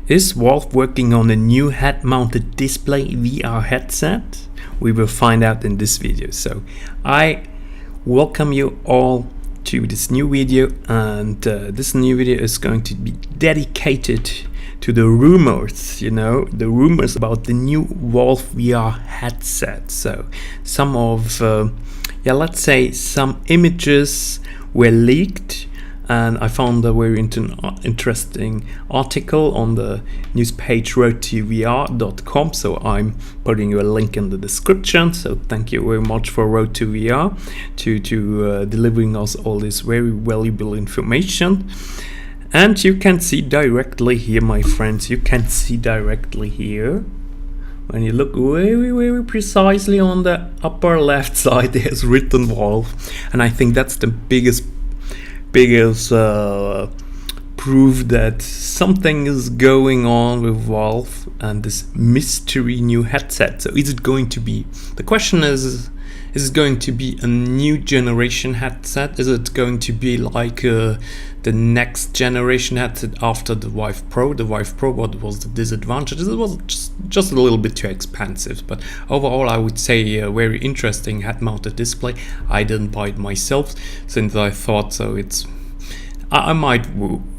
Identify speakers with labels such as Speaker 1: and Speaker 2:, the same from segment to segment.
Speaker 1: Is Valve working on a new head-mounted display VR headset? We will find out in this video. So I welcome you all to this new video, and this new video is going to be dedicated to the rumors, the rumors about the new Valve VR headset. So some of, let's say some images were leaked, and I found a very interesting article on the news page road2vr.com, so I'm putting you a link in the description. So thank you very much for Road2VR to delivering us all this very valuable information. And you can see directly here, my friends, you can see directly here, when you look very precisely on the upper left side, there's written Valve, and I think that's the biggest proof that something is going on with Valve and this mystery new headset. So is it going to be, the question is it going to be a new generation headset? Is it going to be like the next generation headset after the Vive Pro? The Vive Pro, what was the disadvantage? It was just a little bit too expensive, but overall I would say a very interesting head-mounted display. I didn't buy it myself since I thought so I might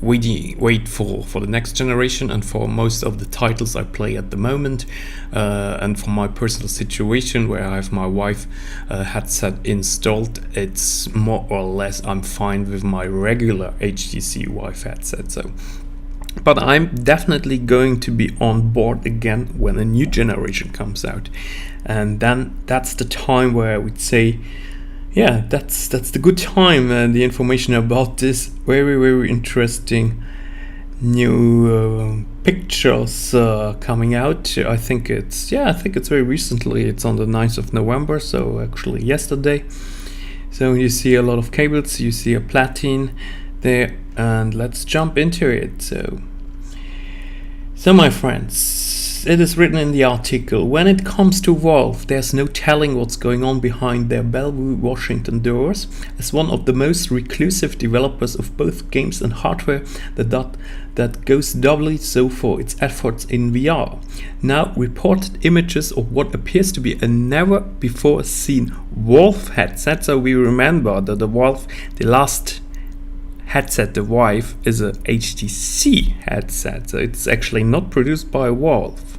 Speaker 1: wait for the next generation, and for most of the titles I play at the moment, and for my personal situation where I have my Vive headset installed, it's more or less I'm fine with my regular HTC Vive headset. So, but I'm definitely going to be on board again when a new generation comes out, and then that's the time where I would say, yeah, that's the good time, and the information about this very interesting new pictures coming out. I think it's very recently. It's on the 9th of November, so actually yesterday. So you see a lot of cables, you see a platine there, and let's jump into it. So my friends, it is written in the article, when it comes to Valve, there's no telling what's going on behind their Bellevue, Washington doors. As one of the most reclusive developers of both games and hardware, that goes doubly so for its efforts in VR. Now reported images of what appears to be a never before seen Valve headset. So we remember that the Valve, the last headset, the Vive, is a HTC headset, so it's actually not produced by Valve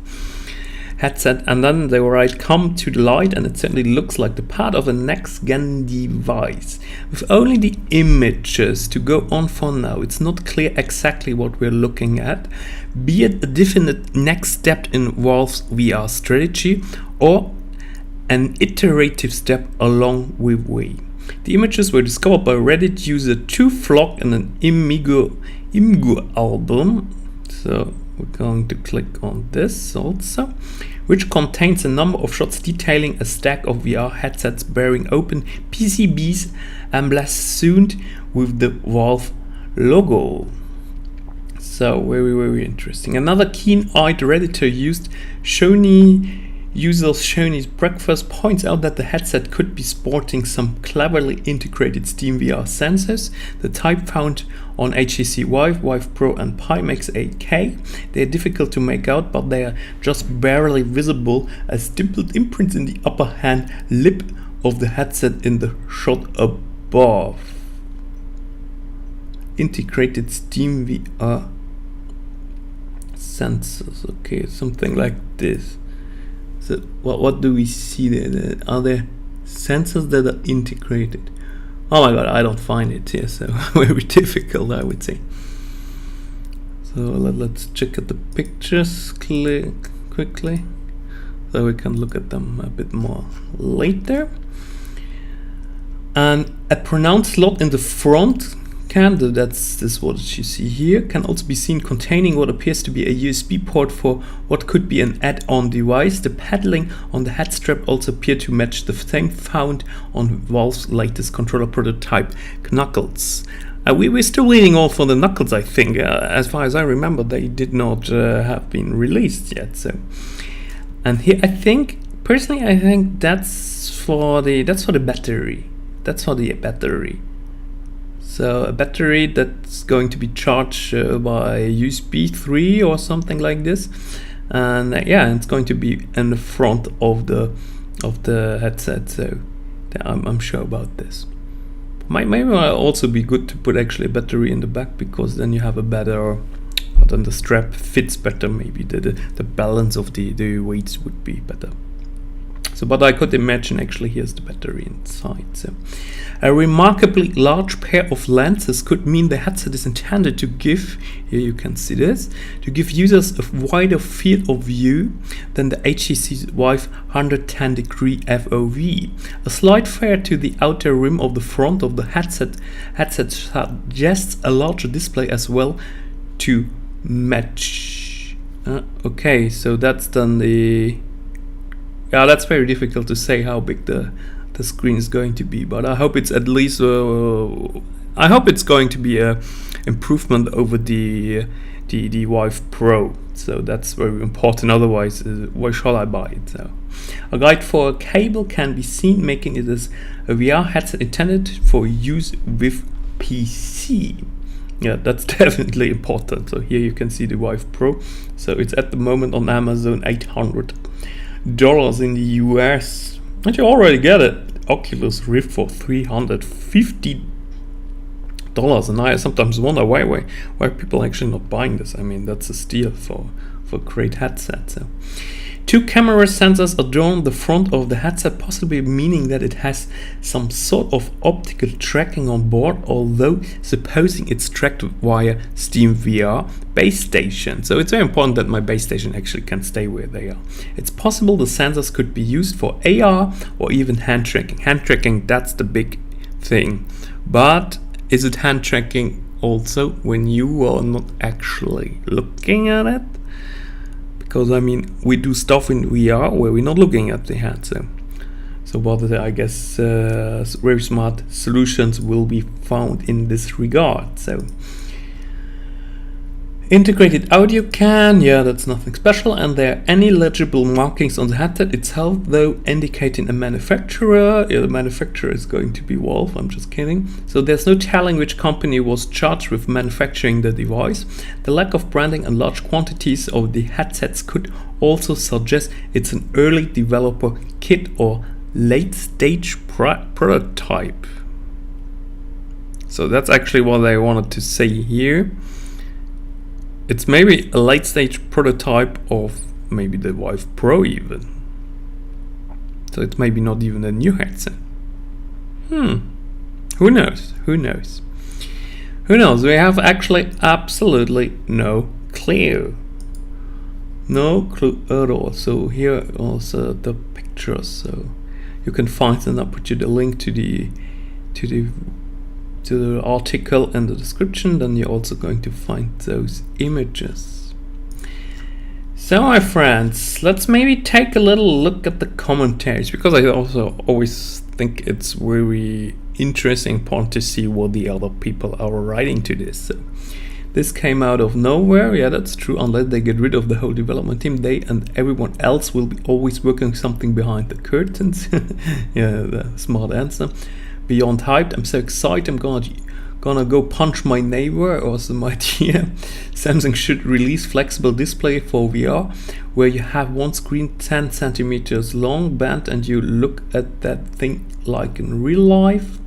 Speaker 1: headset. And then they write, come to the light, and it certainly looks like the part of a next-gen device. With only the images to go on for now, it's not clear exactly what we're looking at, be it a definite next step in Valve's VR strategy or an iterative step along with Vive. The images were discovered by Reddit user 2Flock in an Imgur album. So we're going to click on this also, which contains a number of shots detailing a stack of VR headsets bearing open PCBs emblazoned with the Valve logo. So very interesting. Another keen-eyed Redditor Shoney's Breakfast points out that the headset could be sporting some cleverly integrated Steam VR sensors, the type found on HTC Vive Pro and Pimax 8K. They are difficult to make out, but they are just barely visible as dimpled imprints in the upper hand lip of the headset in the shot above. Integrated Steam VR sensors, okay, something like this. So what do we see there? Are there sensors that are integrated? Oh my god, I don't find it here, so very difficult, I would say. So let's check at the pictures quickly, so we can look at them a bit more later. And a pronounced lock in the front cam, that's what you see here, can also be seen containing what appears to be a USB port for what could be an add-on device. The paddling on the head strap also appear to match the same found on Valve's latest controller prototype, Knuckles. We're still leaning all for the Knuckles, I think. As far as I remember, they did not have been released yet. So, and here I think that's for the battery. That's for the battery. So a battery that's going to be charged by USB 3 or something like this, and yeah, it's going to be in the front of the headset. So I'm sure about this. Maybe might also be good to put actually a battery in the back, because then you have a better, then the strap fits better. Maybe the balance of the weights would be better. So, but I could imagine actually here's the battery inside. So, a remarkably large pair of lenses could mean the headset is intended to give, here you can see this, to give users a wider field of view than the HTC Vive 110 degree FOV. A slight flare to the outer rim of the front of the headset suggests a larger display as well to match. Okay, so that's then the... Yeah, that's very difficult to say how big the screen is going to be, but I hope it's at least I hope it's going to be a improvement over the Vive Pro. So that's very important. Otherwise, why shall I buy it? So, a guide for a cable can be seen, making it as a VR headset intended for use with PC. Yeah, that's definitely important. So here you can see the Vive Pro. So it's at the moment on Amazon $800 in the US, and you already get it. Oculus Rift for $350, and I sometimes wonder why people are actually not buying this. I mean, that's a steal for a great headset. So, 2 camera sensors adorn the front of the headset, possibly meaning that it has some sort of optical tracking on board, although supposing it's tracked via SteamVR base station. So it's very important that my base station actually can stay where they are. It's possible the sensors could be used for AR or even hand tracking. Hand tracking, that's the big thing. But is it hand tracking also when you are not actually looking at it? Because I mean, we do stuff in VR where we're not looking at the hand. So what I guess very smart solutions will be found in this regard. So integrated audio can, yeah, that's nothing special, and there are any legible markings on the headset itself, though indicating a manufacturer. Yeah, the manufacturer is going to be Valve, I'm just kidding. So there's no telling which company was charged with manufacturing the device. The lack of branding and large quantities of the headsets could also suggest it's an early developer kit or late stage prototype. So that's actually what I wanted to say here. It's maybe a late stage prototype of maybe the Vive Pro even. So it's maybe not even a new headset. Who knows? Who knows? Who knows? We have actually absolutely no clue. No clue at all. So here also the pictures. So you can find them. I'll put you the link to the article in the description. Then you're also going to find those images. So my friends, let's maybe take a little look at the commentaries, because I also always think it's very interesting point to see what the other people are writing to this. So this came out of nowhere. Yeah, that's true. Unless they get rid of the whole development team, they and everyone else will be always working something behind the curtains. Yeah, the smart answer. Beyond hyped, I'm so excited. I'm gonna go punch my neighbor. Awesome idea. Samsung should release flexible display for VR, where you have one screen 10 centimeters long bent and you look at that thing like in real life.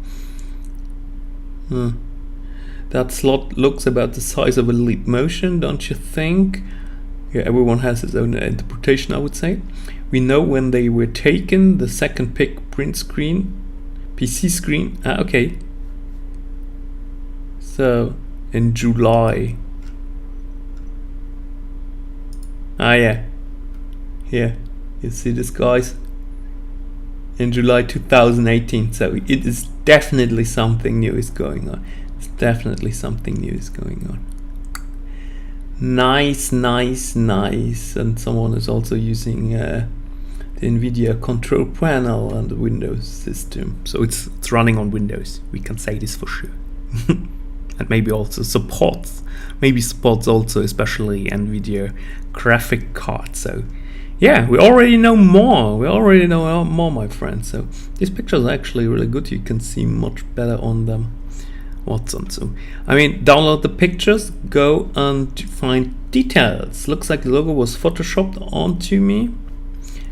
Speaker 1: That slot looks about the size of a Leap Motion, don't you think? Yeah, everyone has his own interpretation, I would say. We know when they were taken. The second pic, print screen, PC screen. Okay. So in July. Yeah. Here, you see this, guys? In July 2018. So it is definitely something new is going on. It's definitely something new is going on. Nice. And someone is also using the NVIDIA control panel on the Windows system. So it's running on Windows. We can say this for sure. And maybe also supports also especially NVIDIA graphic cards. So yeah, we already know more. My friends. So these pictures are actually really good. You can see much better on them Watson. So, I mean, download the pictures, go and find details. Looks like the logo was photoshopped onto me.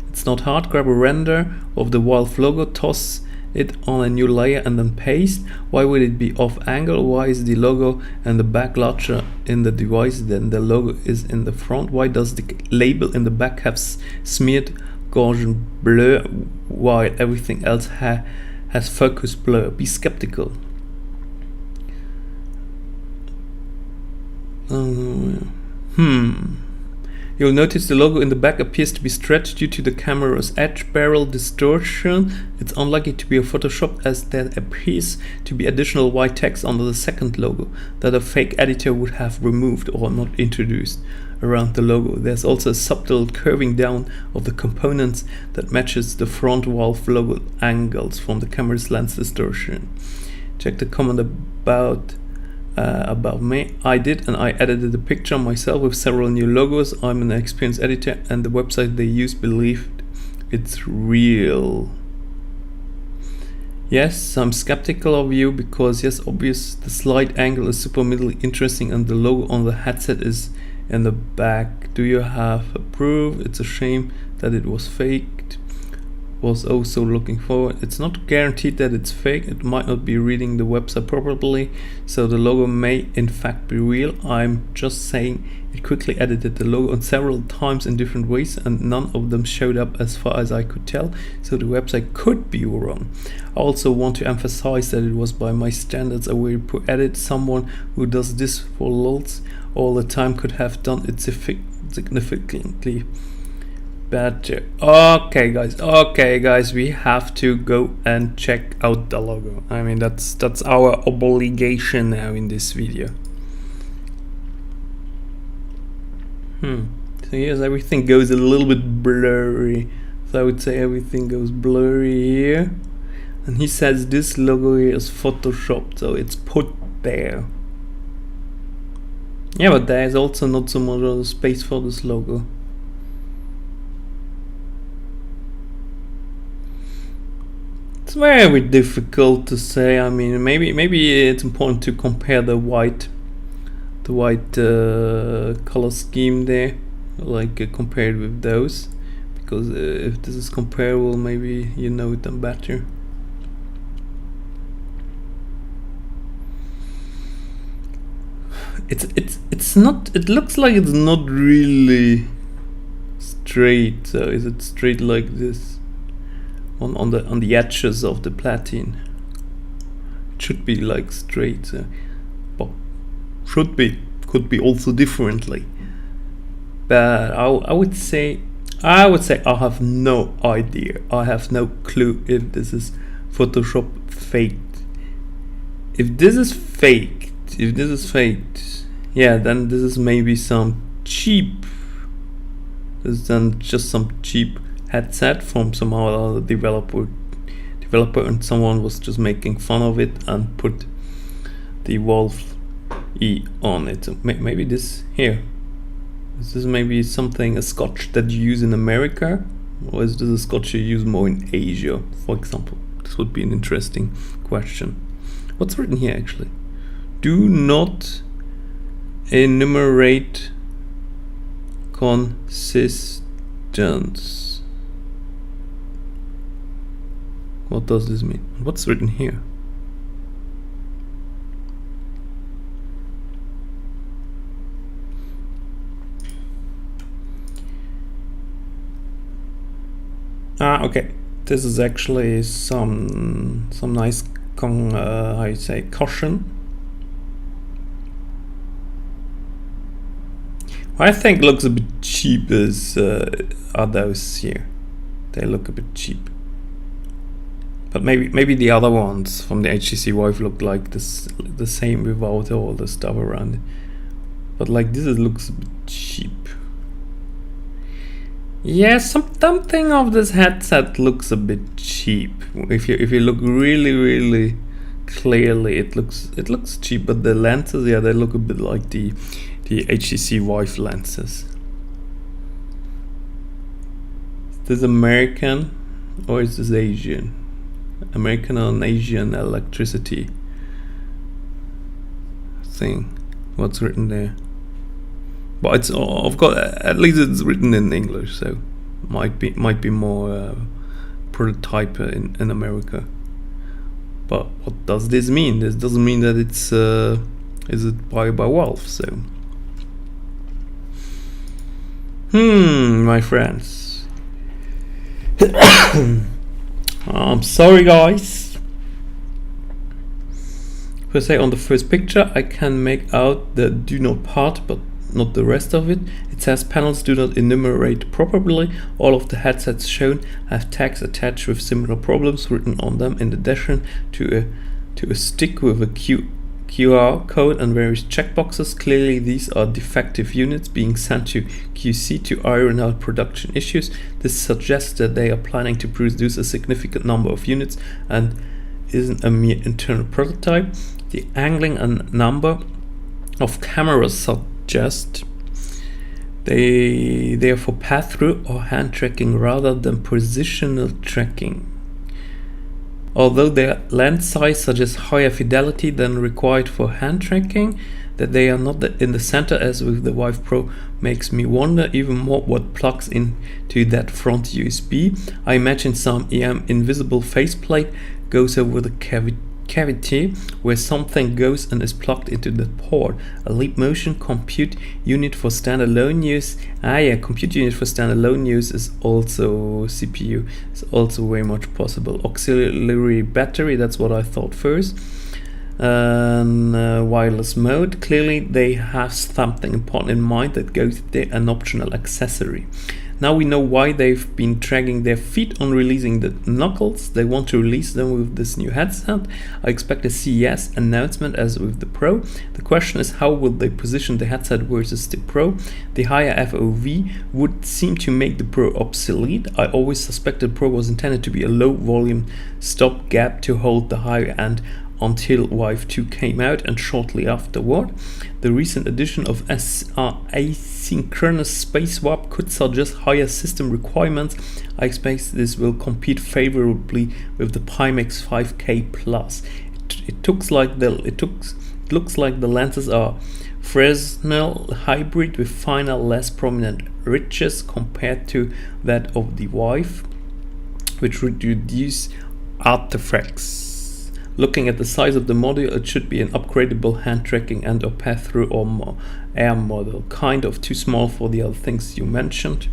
Speaker 1: It's not hard. Grab a render of the Valve logo, toss it on a new layer and then paste. Why would it be off angle? Why is the logo and the back larger in the device than the logo is in the front? Why does the label in the back have smeared Gaussian blur while everything else has focus blur? Be skeptical. You'll notice the logo in the back appears to be stretched due to the camera's edge barrel distortion. It's unlikely to be a Photoshop, as there appears to be additional white text under the second logo that a fake editor would have removed or not introduced around the logo. There's also a subtle curving down of the components that matches the front Valve logo angles from the camera's lens distortion. Check the comment about me. I did, and I edited the picture myself with several new logos. I'm an experienced editor, and the website they use believed it's real. Yes, I'm skeptical of you because yes, obvious the slide angle is super middle interesting, and the logo on the headset is in the back. Do you have a proof? It's a shame that it was faked. Was also looking forward. It's not guaranteed that it's fake. It might not be reading the website properly, so the logo may in fact be real. I'm just saying it quickly edited the logo on several times in different ways, and none of them showed up as far as I could tell, so the website could be wrong. I also want to emphasize that it was by my standards a very poor edit. Someone who does this for lols all the time could have done it significantly better. Okay guys, we have to go and check out the logo. I mean, that's our obligation now in this video. So yes, everything goes a little bit blurry, so I would say everything goes blurry here, and he says this logo here is photoshopped, so it's put there. Yeah, but there's also not so much space for this logo. It's very difficult to say. I mean, maybe it's important to compare the white color scheme there, like compared with those, because if this is comparable, maybe you know them better. It's not. It looks like it's not really straight. So is it straight like this? On the edges of the platen, it should be like straight, but should be, could be also differently. But I would say I have no idea. I have no clue if this is Photoshop faked. If this is faked, yeah, then this is maybe some cheap. This is then just some cheap headset from some other developer, and someone was just making fun of it and put the Valve E on it. So maybe this here, is this maybe something, a scotch that you use in America, or is this a scotch you use more in Asia, for example? This would be an interesting question. What's written here actually? Do not enumerate consistence. What does this mean? What's written here? Okay. This is actually some nice how you say, caution. What I think looks a bit cheap is are those here. They look a bit cheap. But maybe the other ones from the HTC Vive look like this, the same without all the stuff around it. But like this, it looks a bit cheap. Yeah, something of this headset looks a bit cheap. If you look really clearly, it looks cheap. But the lenses, yeah, they look a bit like the HTC Vive lenses. Is this American or is this Asian? American and Asian electricity. thing, what's written there. But it's, I've got, at least it's written in English, so might be more prototype in America. But what does this mean? This doesn't mean that it's is it by Valve. So my friends, I'm sorry guys. Per se, on the first picture I can make out the do not part, but not the rest of it. It says panels do not enumerate properly. All of the headsets shown have tags attached with similar problems written on them, in addition to a stick with a QR code and various checkboxes. Clearly these are defective units being sent to QC to iron out production issues. This suggests that they are planning to produce a significant number of units and isn't a mere internal prototype. The angling and number of cameras suggest they are for pass-through or hand tracking rather than positional tracking. Although their lens size suggests higher fidelity than required for hand tracking, that they are not in the center as with the Vive Pro makes me wonder even more what plugs into that front USB. I imagine some invisible faceplate goes over the cavity where something goes and is plugged into the port. A leap motion compute unit for standalone use. Compute unit for standalone use is also CPU. It's also very much possible. Auxiliary battery, that's what I thought first. Wireless mode. Clearly they have something important in mind that goes there, an optional accessory. Now we know why they've been dragging their feet on releasing the knuckles. They want to release them with this new headset. I expect a CES announcement as with the Pro. The question is, how will they position the headset versus the Pro? The higher FOV would seem to make the Pro obsolete. I always suspected Pro was intended to be a low volume stopgap to hold the higher end until Vive 2 came out, and shortly afterward. The recent addition of asynchronous space swap could suggest higher system requirements. I expect this will compete favorably with the Pimax 5K Plus. It looks like the lenses are Fresnel hybrid with finer, less prominent ridges compared to that of the Vive, which would reduce artifacts. Looking at the size of the module, it should be an upgradable hand tracking and or pass-through or air model. Kind of too small for the other things you mentioned.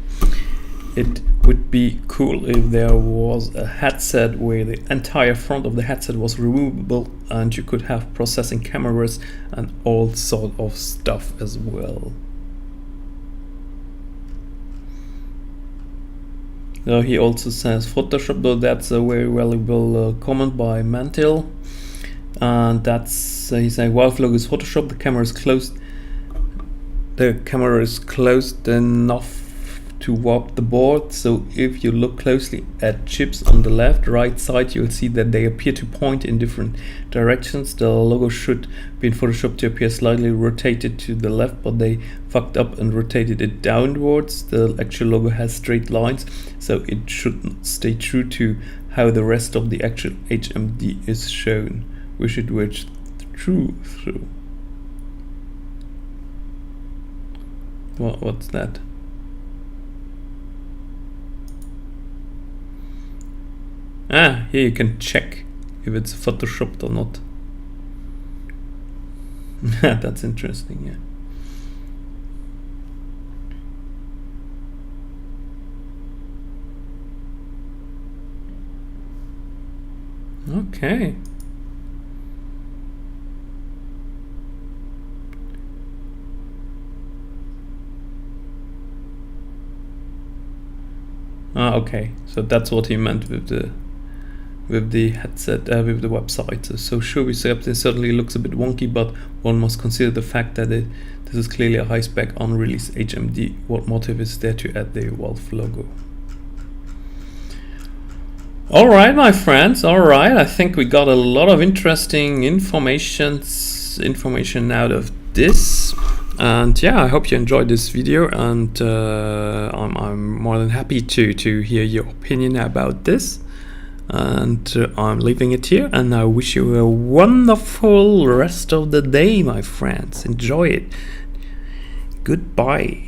Speaker 1: It would be cool if there was a headset where the entire front of the headset was removable and you could have processing cameras and all sort of stuff as well. Now he also says Photoshop, though that's a very valuable comment by Mantil. And that's he's saying Valve logo is Photoshop. The camera is closed. The camera is closed enough to warp the board. So if you look closely at chips on the right side, you'll see that they appear to point in different directions. The logo should be in Photoshop to appear slightly rotated to the left, but they fucked up and rotated it downwards. The actual logo has straight lines, so it should stay true to how the rest of the actual HMD is shown. We should wedge through. What's that? Here you can check if it's photoshopped or not. That's interesting, yeah. Okay. Okay, so that's what he meant with the headset, with the website. So sure, we say it certainly looks a bit wonky, but one must consider the fact that this is clearly a high spec unreleased HMD. What motive is there to add the Valve logo? Alright, my friends, alright, I think we got a lot of interesting information out of this. And yeah, I hope you enjoyed this video, and I'm more than happy to hear your opinion about this. And I'm leaving it here, and I wish you a wonderful rest of the day, my friends. Enjoy it. Goodbye.